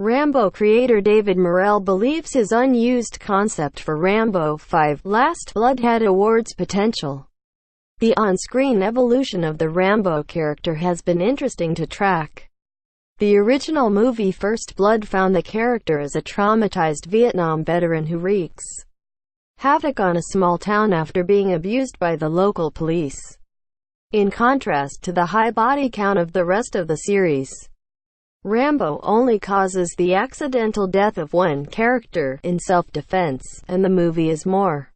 Rambo creator David Morrell believes his unused concept for Rambo 5: Last Blood had awards potential. The on-screen evolution of the Rambo character has been interesting to track. The original movie First Blood found the character as a traumatized Vietnam veteran who wreaks havoc on a small town after being abused by the local police. In contrast to the high body count of the rest of the series, Rambo only causes the accidental death of one character in self-defense, and the movie is more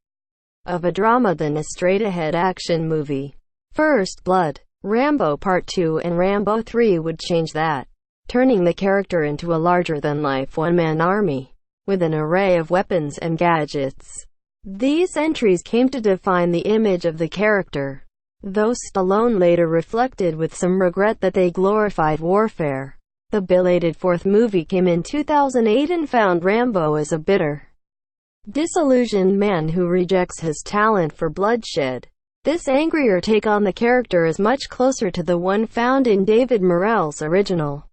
of a drama than a straight-ahead action movie. First Blood, Rambo Part 2 and Rambo 3 would change that, turning the character into a larger-than-life one-man army, with an array of weapons and gadgets. These entries came to define the image of the character, though Stallone later reflected with some regret that they glorified warfare. The belated fourth movie came in 2008 and found Rambo as a bitter, disillusioned man who rejects his talent for bloodshed. This angrier take on the character is much closer to the one found in David Morrell's original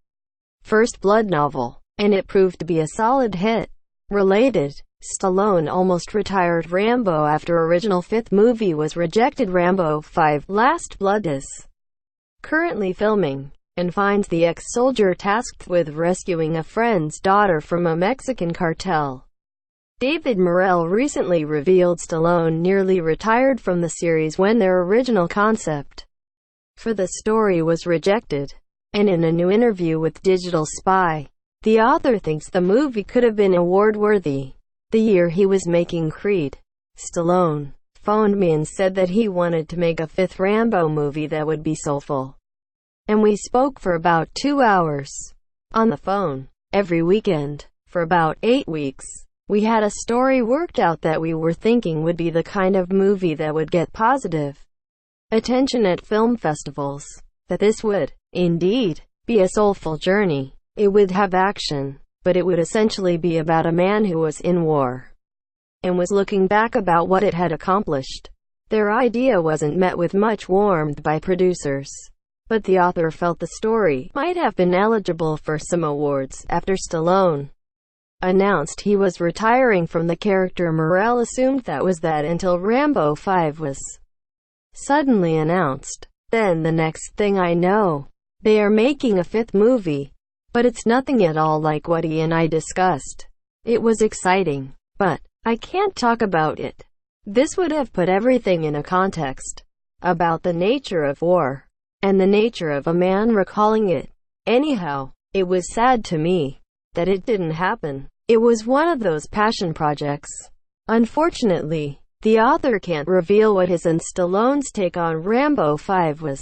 First Blood novel, and it proved to be a solid hit. Related, Stallone almost retired Rambo after original fifth movie was rejected. Rambo 5: Last Blood is currently filming, and finds the ex-soldier tasked with rescuing a friend's daughter from a Mexican cartel. David Morrell recently revealed Stallone nearly retired from the series when their original concept for the story was rejected. And in a new interview with Digital Spy, the author thinks the movie could have been award-worthy. The year he was making Creed, Stallone phoned me and said that he wanted to make a fifth Rambo movie that would be soulful. And we spoke for about 2 hours on the phone every weekend for about 8 weeks. We had a story worked out that we were thinking would be the kind of movie that would get positive attention at film festivals, that this would, indeed, be a soulful journey. It would have action, but it would essentially be about a man who was in war and was looking back about what it had accomplished. Their idea wasn't met with much warmth by producers, but the author felt the story might have been eligible for some awards. After Stallone announced he was retiring from the character, Morrell assumed that was that until Rambo 5 was suddenly announced. Then the next thing I know, they are making a fifth movie, but it's nothing at all like what he and I discussed. It was exciting, but I can't talk about it. This would have put everything in a context about the nature of war and the nature of a man recalling it. Anyhow, it was sad to me that it didn't happen. It was one of those passion projects. Unfortunately, the author can't reveal what his and Stallone's take on Rambo 5 was,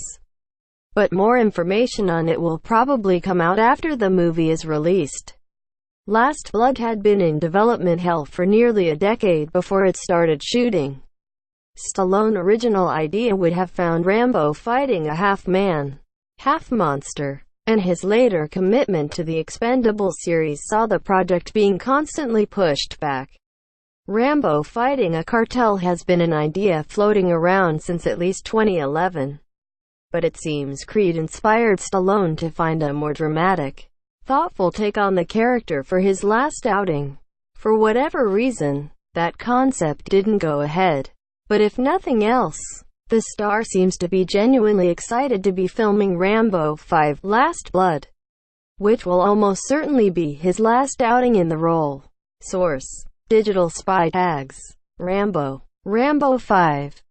but more information on it will probably come out after the movie is released. Last Blood had been in development hell for nearly a decade before it started shooting. Stallone's original idea would have found Rambo fighting a half-man, half-monster, and his later commitment to the Expendables series saw the project being constantly pushed back. Rambo fighting a cartel has been an idea floating around since at least 2011. But it seems Creed inspired Stallone to find a more dramatic, thoughtful take on the character for his last outing. For whatever reason, that concept didn't go ahead. But if nothing else, the star seems to be genuinely excited to be filming Rambo 5: Last Blood, which will almost certainly be his last outing in the role. Source: Digital Spy. Tags: Rambo 5.